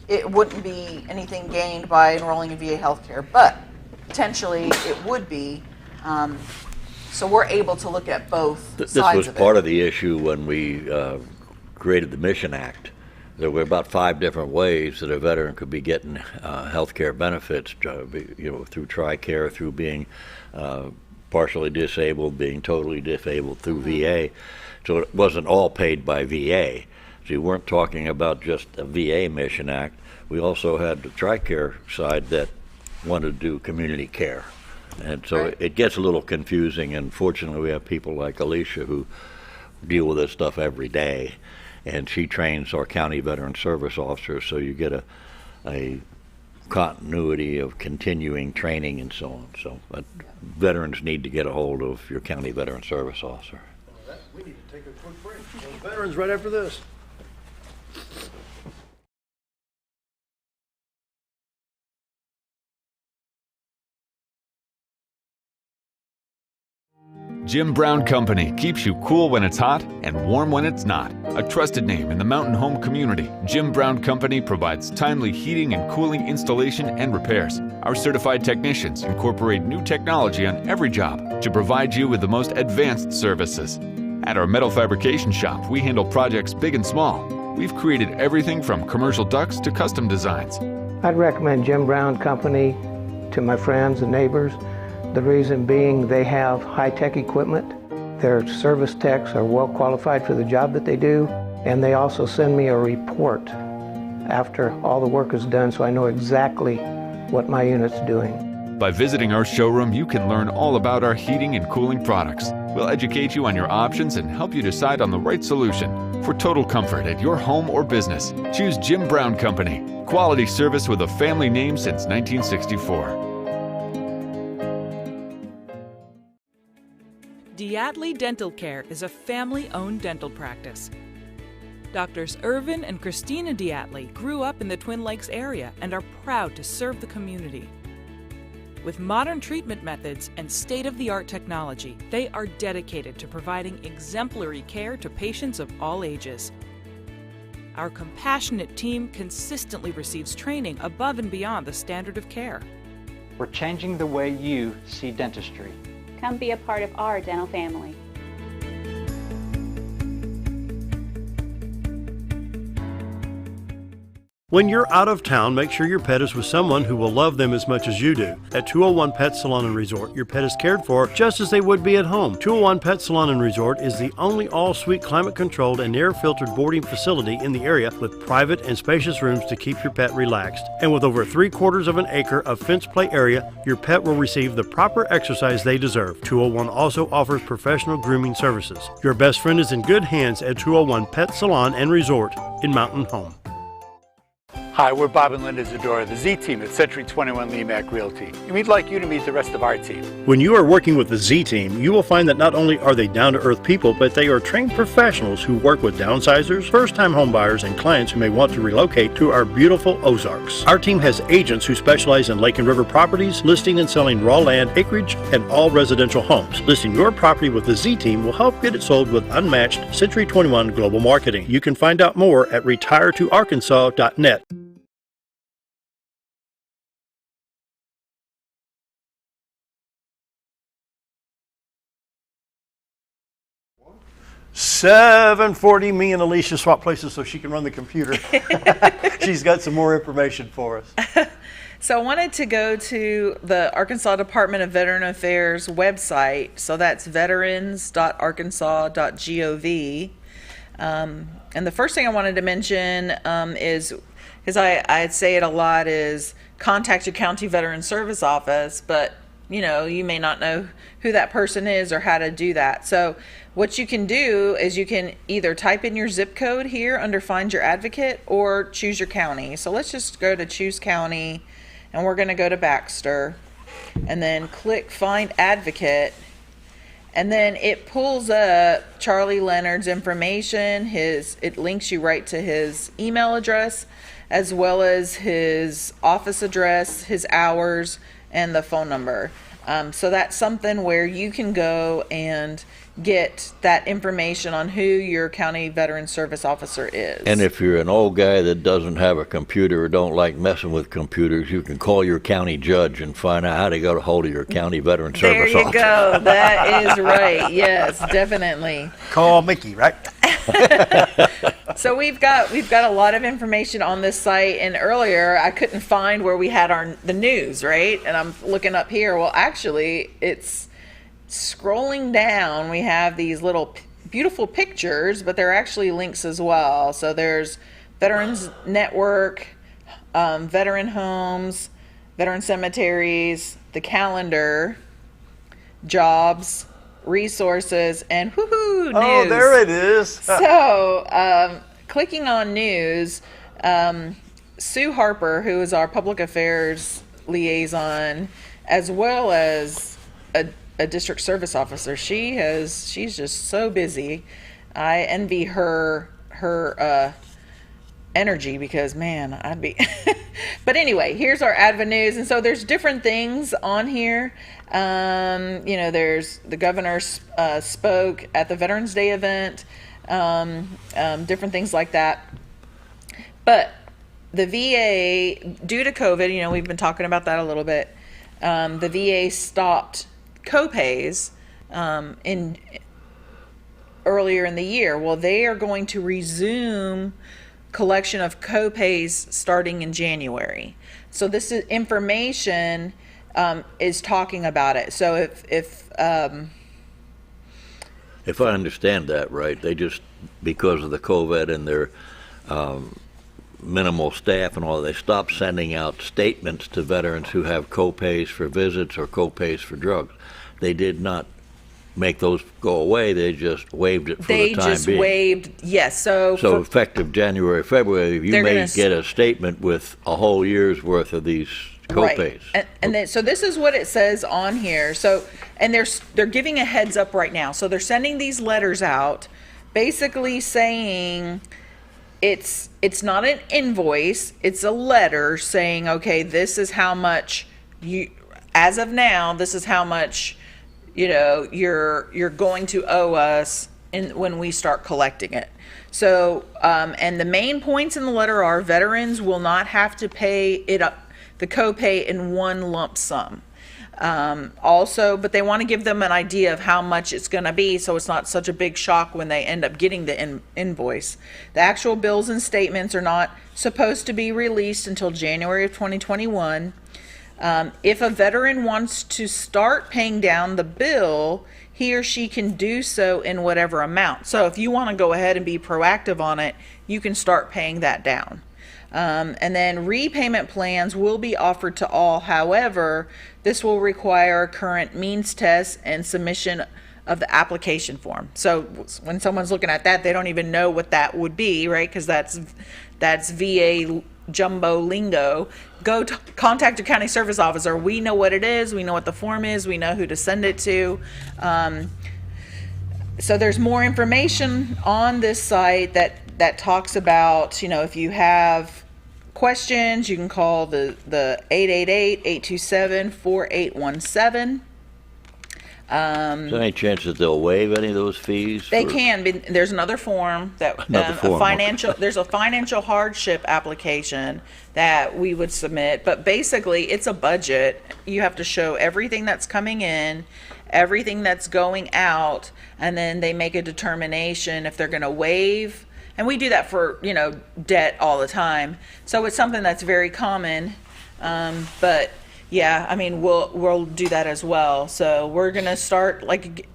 it wouldn't be anything gained by enrolling in VA healthcare, but potentially it would be. So we're able to look at both sides of it. This was part of the issue when we created the Mission Act. There were about 5 different ways that a veteran could be getting health care benefits, through TRICARE, through being partially disabled, being totally disabled through VA. So it wasn't all paid by VA. So you weren't talking about just a VA Mission Act. We also had the TRICARE side that wanted to do community care. And so it gets a little confusing, and fortunately we have people like Elesha who deal with this stuff every day. And she trains our county veteran service officers, so you get a continuity of continuing training and so on. So veterans need to get a hold of your county veteran service officer. We need to take a quick break. Veterans right after this. Jim Brown Company keeps you cool when it's hot and warm when it's not. A trusted name in the mountain home community, Jim Brown Company provides timely heating and cooling installation and repairs. Our certified technicians incorporate new technology on every job to provide you with the most advanced services. At our metal fabrication shop, we handle projects big and small. We've created everything from commercial ducts to custom designs. I'd recommend Jim Brown Company to my friends and neighbors. The reason being they have high-tech equipment, their service techs are well qualified for the job that they do, and they also send me a report after all the work is done so I know exactly what my unit's doing. By visiting our showroom, you can learn all about our heating and cooling products. We'll educate you on your options and help you decide on the right solution. For total comfort at your home or business, choose Jim Brown Company. Quality service with a family name since 1964. Dept Dental Care is a family-owned dental practice. Doctors Irvin and Christina Dept grew up in the Twin Lakes area and are proud to serve the community. With modern treatment methods and state-of-the-art technology, they are dedicated to providing exemplary care to patients of all ages. Our compassionate team consistently receives training above and beyond the standard of care. We're changing the way you see dentistry. Come be a part of our dental family. When you're out of town, make sure your pet is with someone who will love them as much as you do. At 201 Pet Salon and Resort, your pet is cared for just as they would be at home. 201 Pet Salon and Resort is the only all-suite climate-controlled and air-filtered boarding facility in the area with private and spacious rooms to keep your pet relaxed. And with over 3/4 of an acre of fenced play area, your pet will receive the proper exercise they deserve. 201 also offers professional grooming services. Your best friend is in good hands at 201 Pet Salon and Resort in Mountain Home. Hi, we're Bob and Linda Zadora, the Z team at Century 21 Lemac Realty. And we'd like you to meet the rest of our team. When you are working with the Z team, you will find that not only are they down-to-earth people, but they are trained professionals who work with downsizers, first-time homebuyers, and clients who may want to relocate to our beautiful Ozarks. Our team has agents who specialize in lake and river properties, listing and selling raw land, acreage, and all residential homes. Listing your property with the Z team will help get it sold with unmatched Century 21 global marketing. You can find out more at retiretoarkansas.net. 7:40, me and Elesha swap places so she can run the computer. She's got some more information for us. So I wanted to go to the Arkansas Department of Veteran Affairs website. So that's veterans.arkansas.gov. And the first thing I wanted to mention is, because I'd say it a lot, is contact your county veteran service office, but you may not know who that person is or how to do that. So what you can do is you can either type in your zip code here under Find Your Advocate or choose your county. So let's just go to Choose County, and we're going to go to Baxter, and then click Find Advocate, and then it pulls up Charlie Leonard's information. It links you right to his email address, as well as his office address, his hours, and the phone number. So that's something where you can go and get that information on who your county veteran service officer is. And if you're an old guy that doesn't have a computer or don't like messing with computers, you can call your county judge and find out how to get a hold of your county veteran service officer. There you go. That is right. Yes, definitely. Call Mickey, right? So we've got a lot of information on this site, and earlier I couldn't find where we had the news, right? And I'm looking up here. Well, actually, it's scrolling down. We have these little beautiful pictures, but they're actually links as well. So there's Veterans Network, Veteran Homes, Veteran Cemeteries, the calendar, jobs, resources, and woohoo, news. Oh, there it is. So clicking on news, Sue Harper, who is our public affairs liaison, as well as a district service officer, she's just so busy. I envy her energy, because man, I'd be but anyway, here's our avenues. And so there's different things on here. There's the governor spoke at the Veterans Day event, different things like that. But the VA, due to COVID, we've been talking about that a little bit. The VA stopped co-pays earlier in the year. Well, they are going to resume collection of co-pays starting in January. So this is information is talking about it. So if I understand that right, they just, because of the COVID and their minimal staff and all, they stopped sending out statements to veterans who have co-pays for visits or co-pays for drugs. They did not make those go away. They just waived it for the time being. They just waived, yes. So effective January, February, you may get a statement with a whole year's worth of these co-pays. Right. And then, so this is what it says on here. So, and they're giving a heads up right now. So they're sending these letters out, basically saying it's not an invoice. It's a letter saying, okay, this is how much as of now, this is how much you're going to owe us when we start collecting it. So, and the main points in the letter are veterans will not have to pay it up, the copay, in one lump sum. Also, but they want to give them an idea of how much it's going to be, so it's not such a big shock when they end up getting the invoice. The actual bills and statements are not supposed to be released until January of 2021. If a veteran wants to start paying down the bill, he or she can do so in whatever amount. So if you want to go ahead and be proactive on it, you can start paying that down. And then repayment plans will be offered to all. However, this will require current means tests and submission of the application form. So when someone's looking at that, they don't even know what that would be, right? Because that's VA jumbo lingo. Go contact your county service officer. We know what it is. We know what the form is. We know who to send it to. So there's more information on this site that talks about, if you have questions, you can call the 888-827-4817. Is there any chance that they'll waive any of those fees? They can. There's another form that there's a financial hardship application that we would submit, but basically it's a budget. You have to show everything that's coming in, everything that's going out, and then they make a determination if they're going to waive. And we do that for, debt all the time. So it's something that's very common. But yeah, I mean, we'll do that as well. So we're going to start,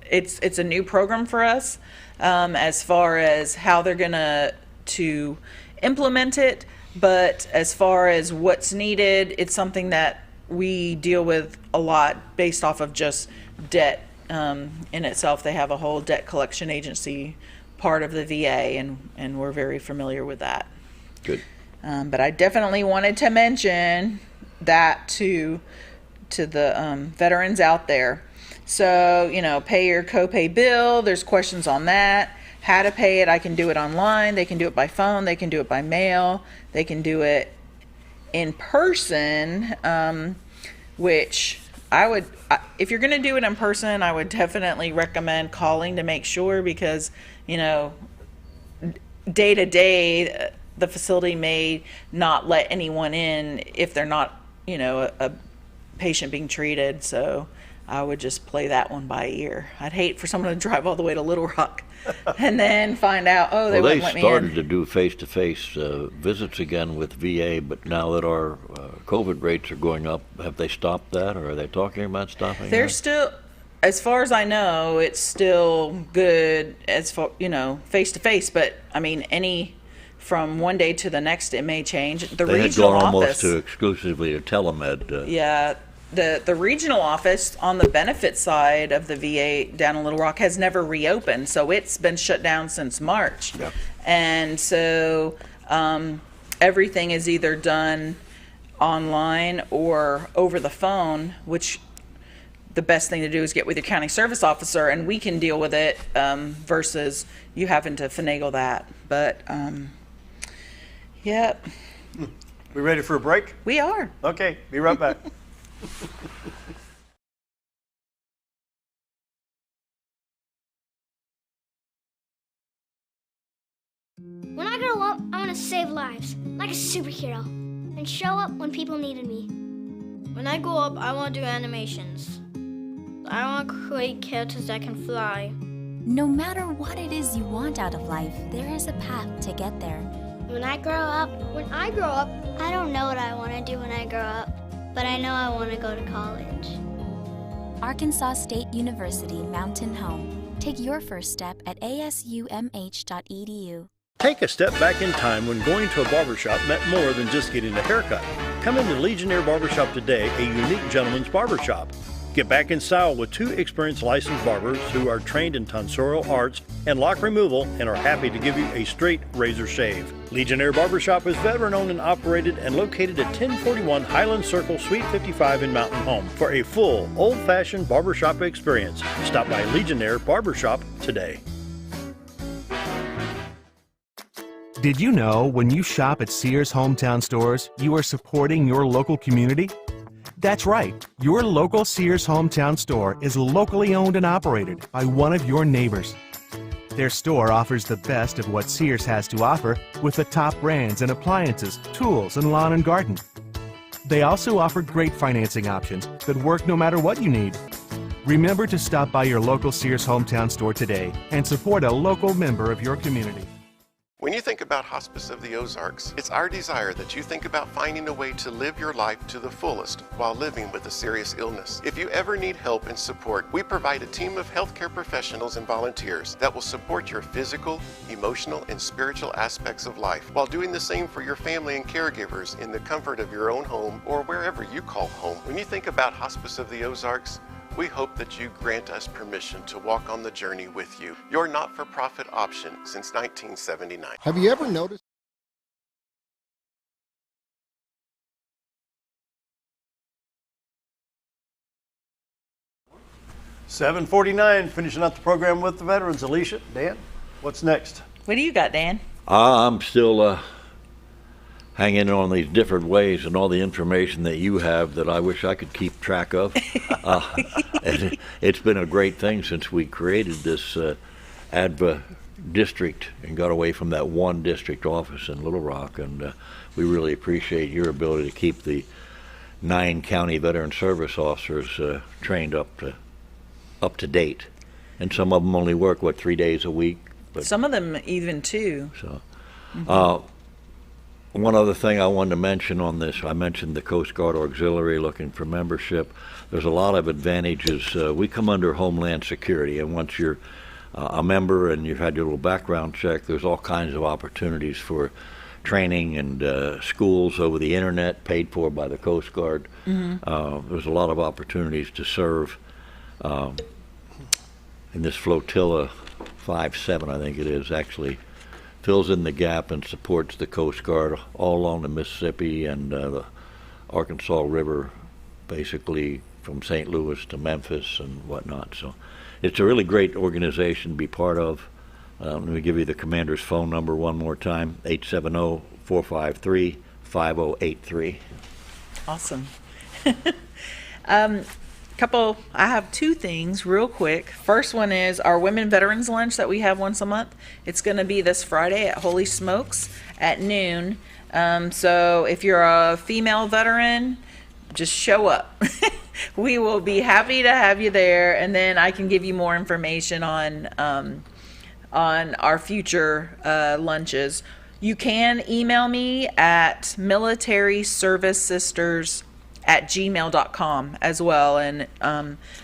it's a new program for us, as far as how they're going to implement it. But as far as what's needed, it's something that we deal with a lot based off of just debt in itself. They have a whole debt collection agency part of the VA, and we're very familiar with that. Good. But I definitely wanted to mention that to the veterans out there. So, pay your copay bill. There's questions on that. How to pay it. I can do it online. They can do it by phone. They can do it by mail. They can do it in person, which if you're going to do it in person, I would definitely recommend calling to make sure, because, day to day, the facility may not let anyone in if they're not, a patient being treated. So I would just play that one by ear. I'd hate for someone to drive all the way to Little Rock and then find out, they wouldn't let me in. They started to do face-to-face visits again with VA, but now that our COVID rates are going up, have they stopped that, or are they talking about stopping They're that? still, as far as I know, it's still good as far, face-to-face, but I mean, from one day to the next, it may change. They had gone almost to exclusively a telemed. Yeah. The regional office on the benefit side of the VA down in Little Rock has never reopened, so it's been shut down since March. Yeah. And so everything is either done online or over the phone, which the best thing to do is get with your county service officer, and we can deal with it versus you having to finagle that. But yeah. We ready for a break? We are. Okay, be right back. When I grow up, I want to save lives, like a superhero, and show up when people needed me. When I grow up, I want to do animations. I want to create characters that can fly. No matter what it is you want out of life, there is a path to get there. When I grow up, I don't know what I want to do when I grow up, but I know I want to go to college. Arkansas State University Mountain Home. Take your first step at asumh.edu. Take a step back in time when going to a barbershop meant more than just getting a haircut. Come into Legionnaire Barbershop today, a unique gentleman's barbershop. Get back in style with 2 experienced licensed barbers who are trained in tonsorial arts and lock removal and are happy to give you a straight razor shave. Legionnaire Barbershop is veteran-owned and operated and located at 1041 Highland Circle, Suite 55 in Mountain Home. For a full, old-fashioned barbershop experience, stop by Legionnaire Barbershop today. Did you know when you shop at Sears Hometown Stores, you are supporting your local community? That's right. Your local Sears Hometown Store is locally owned and operated by one of your neighbors. Their store offers the best of what Sears has to offer with the top brands and appliances, tools, and lawn and garden. They also offer great financing options that work no matter what you need. Remember to stop by your local Sears Hometown Store today and support a local member of your community. When you think about Hospice of the Ozarks, it's our desire that you think about finding a way to live your life to the fullest while living with a serious illness. If you ever need help and support, we provide a team of healthcare professionals and volunteers that will support your physical, emotional, and spiritual aspects of life while doing the same for your family and caregivers in the comfort of your own home or wherever you call home. When you think about Hospice of the Ozarks, we hope that you grant us permission to walk on the journey with you. Your not-for-profit option since 1979. Have you ever noticed? $7:49, finishing up the program with the veterans. Elesha, Dan, what's next? What do you got, Dan? I'm still hanging on these different ways and all the information that you have that I wish I could keep track of. And it's been a great thing since we created this ADVA district and got away from that one district office in Little Rock, and we really appreciate your ability to keep the 9 county veteran service officers trained up to date. And some of them only work 3 days a week, but some of them even 2. So one other thing I wanted to mention on this, I mentioned the Coast Guard Auxiliary looking for membership. There's a lot of advantages. We come under Homeland Security, and once you're a member and you've had your little background check, there's all kinds of opportunities for training and schools over the internet paid for by the Coast Guard. There's a lot of opportunities to serve in this flotilla 5-7, I think it is, actually fills in the gap and supports the Coast Guard all along the Mississippi and the Arkansas River, basically from St. Louis to Memphis and whatnot. So it's a really great organization to be part of. Let me give you the commander's phone number one more time, 870-453-5083. Awesome. I have 2 things real quick. First one is our Women Veterans Lunch that we have once a month. It's going to be this Friday at Holy Smokes at noon. So if you're a female veteran, just show up. We will be happy to have you there, and then I can give you more information on our future lunches. You can email me at militaryservicesisters@gmail.com as well, and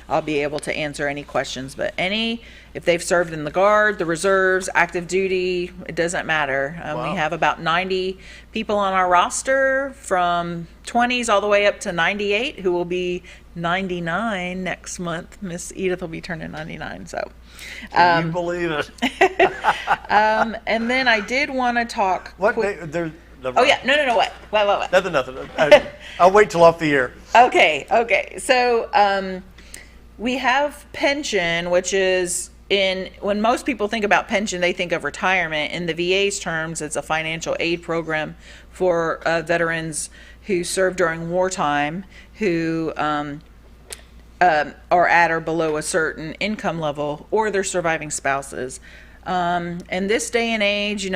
I'll be able to answer any questions. But if they've served in the Guard, the Reserves, active duty, it doesn't matter. Wow. We have about 90 people on our roster, from 20s all the way up to 98, who will be 99 next month. Miss Edith will be turning 99, so. Can you believe it? And then I did want to talk. What day? Oh yeah, no, wait. Nothing. I'll wait till off the air. Okay. So we have pension, which is when most people think about pension, they think of retirement. In the VA's terms, it's a financial aid program for veterans who served during wartime, who are at or below a certain income level, or their surviving spouses. In this day and age,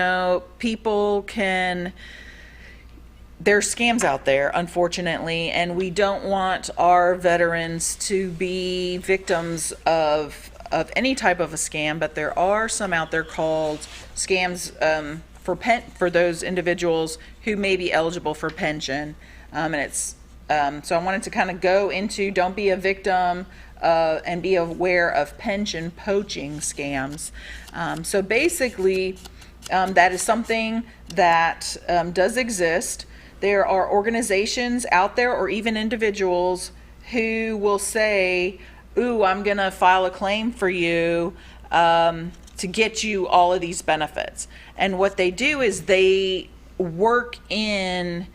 there's scams out there, unfortunately, and we don't want our veterans to be victims of any type of a scam, but there are some out there called scams for those individuals who may be eligible for pension. And it's so I wanted to kind of go into don't be a victim and be aware of pension poaching scams. So basically, that is something that does exist. There are organizations out there, or even individuals, who will say, ooh, I'm going to file a claim for you to get you all of these benefits. And what they do is they work in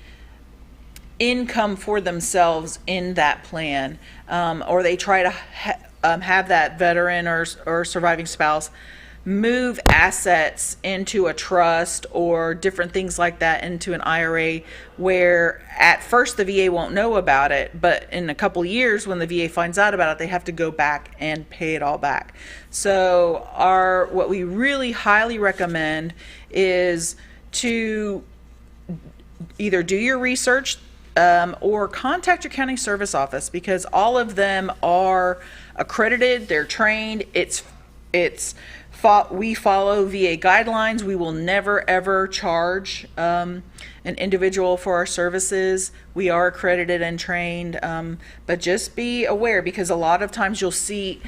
income for themselves in that plan, or they try to have that veteran or surviving spouse move assets into a trust or different things like that into an IRA, where at first the VA won't know about it, but in a couple years when the VA finds out about it, they have to go back and pay it all back. So what we really highly recommend is to either do your research or contact your county service office, because all of them are accredited, they're trained, we follow VA guidelines. We will never ever charge an individual for our services. We are accredited and trained, but just be aware, because a lot of times you'll see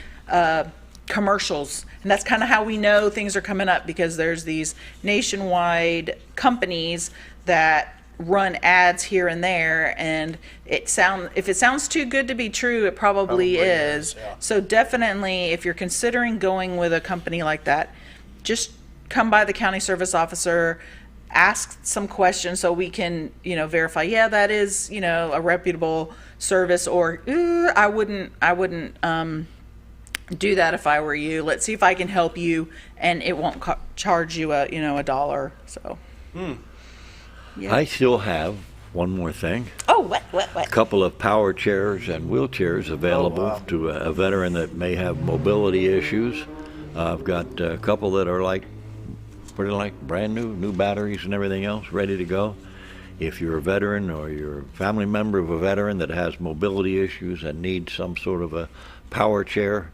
commercials, and that's kind of how we know things are coming up, because there's these nationwide companies that run ads here and there, and if it sounds too good to be true, it probably is. Yeah. So definitely, if you're considering going with a company like that, just come by the county service officer, ask some questions so we can verify, yeah, that is a reputable service, or I wouldn't do that if I were you. Let's see if I can help you and it won't charge you a $1. So Yeah. I still have one more thing. Oh, what? A couple of power chairs and wheelchairs available to a veteran that may have mobility issues. I've got a couple that are pretty brand new batteries and everything else, ready to go. If you're a veteran or you're a family member of a veteran that has mobility issues and needs some sort of a power chair,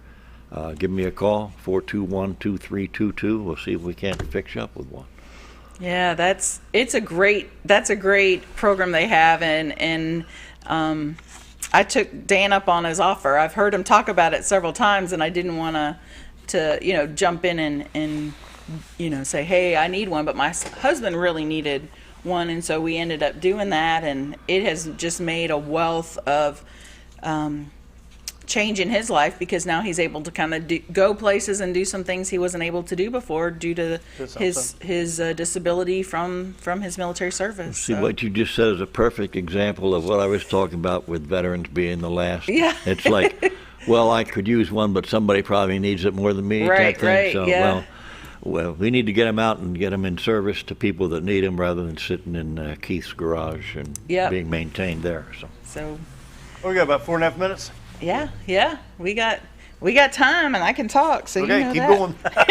give me a call, 421-2322. We'll see if we can't fix you up with one. Yeah, that's a great program they have, and I took Dan up on his offer. I've heard him talk about it several times, and I didn't want to jump in and say, hey, I need one, but my husband really needed one, and so we ended up doing that, and it has just made a wealth of change in his life, because now he's able to kind of go places and do some things he wasn't able to do before due to his disability from his military service. See, what you just said is a perfect example of what I was talking about with veterans being the last. Yeah. It's like, well, I could use one, but somebody probably needs it more than me. Right, type thing. right, So, yeah. Well, we need to get them out and get them in service to people that need them, rather than sitting in Keith's garage and being maintained there. So we got about 4.5 minutes. Yeah, we got time, and I can talk. So okay, you know keep that.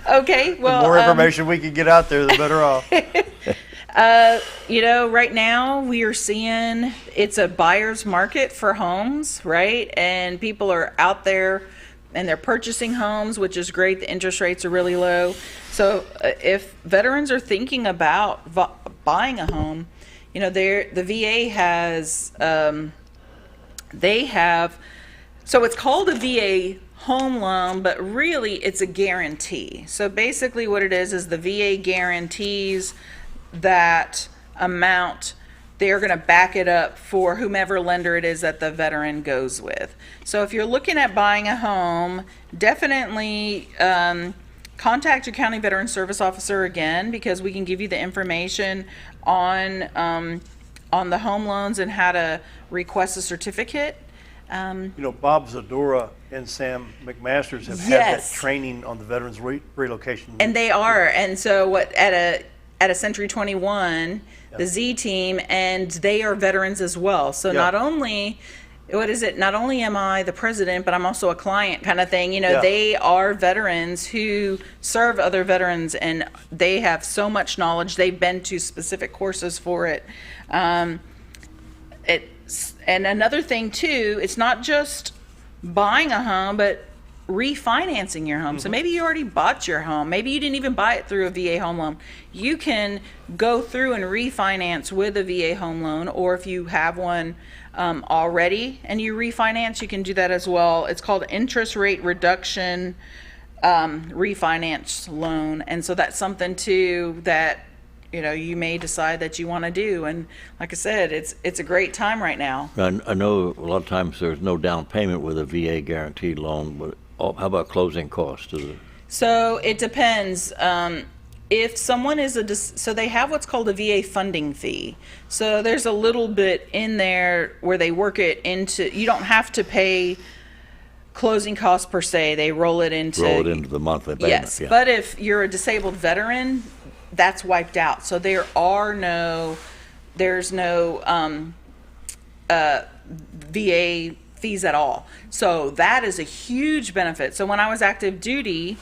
going. Okay, well, the more information we can get out there, the better off. Right now we are seeing it's a buyer's market for homes, right? And people are out there and they're purchasing homes, which is great. The interest rates are really low. So if veterans are thinking about buying a home, the VA has, so it's called a VA home loan, but really it's a guarantee. So basically what it is the VA guarantees that amount. They're going to back it up for whomever lender it is that the veteran goes with. So if you're looking at buying a home, definitely contact your county veteran service officer again, because we can give you the information on the home loans and how to request a certificate. Bob Zadora and Sam McMasters have had that training on the veterans relocation. And they are. And so at a Century 21, the Z team, and they are veterans as well. So not only am I the president, but I'm also a client kind of thing. They are veterans who serve other veterans, and they have so much knowledge. They've been to specific courses for it. And another thing too, it's not just buying a home, but refinancing your home. So maybe you already bought your home. Maybe you didn't even buy it through a VA home loan. You can go through and refinance with a VA home loan, or if you have one already and you refinance, you can do that as well. It's called interest rate reduction refinance loan. And so that's something too that you may decide that you want to do. And like I said, it's a great time right now. I know a lot of times there's no down payment with a VA guaranteed loan, but how about closing costs? So it depends. If someone is so they have what's called a VA funding fee. So there's a little bit in there where they work it into, you don't have to pay closing costs per se. They roll it into the monthly payment. Yes, yeah. But if you're a disabled veteran, that's wiped out. So there's no VA fees at all. So that is a huge benefit. So when I was active duty,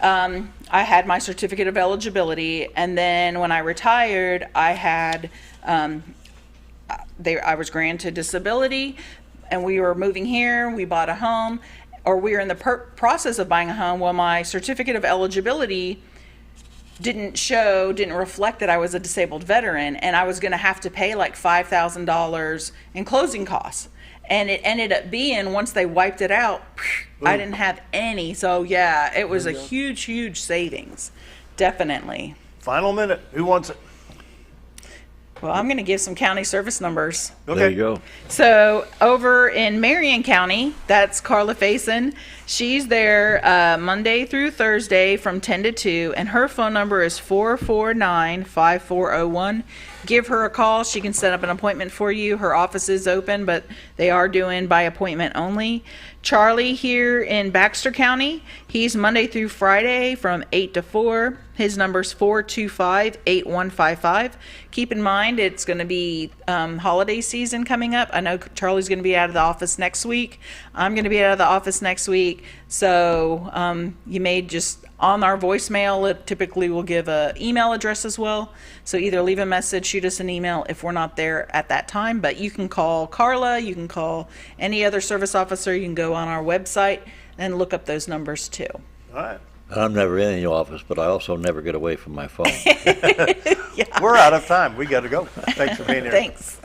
I had my certificate of eligibility, and then when I retired, I had I was granted disability, and we were moving here. We bought a home, or we were in the process of buying a home. Well, my certificate of eligibility didn't reflect that I was a disabled veteran, and I was going to have to pay like $5,000 in closing costs. And it ended up being, once they wiped it out, I didn't have any. So yeah, it was a huge savings. Definitely. Final minute. Who wants it? Well, I'm going to give some county service numbers. Okay. There you go. So over in Marion County, that's Carla Faison. She's there Monday through Thursday from 10 to 2, and her phone number is 449-5401. give her a call. She can set up an appointment for you. Her office is open, but they are doing by appointment only. Charlie here in Baxter County, he's Monday through Friday from 8 to 4. His number's 425-8155. Keep in mind, it's going to be holiday season coming up. I know Charlie's going to be out of the office next week. I'm going to be out of the office next week. So you may just, on our voicemail, it typically will give an email address as well. So either leave a message, shoot us an email if we're not there at that time. But you can call Carla, you can call any other service officer, you can go on our website and look up those numbers too. All right. I'm never in the office, but I also never get away from my phone. We're out of time. We got to go. Thanks for being here. Thanks.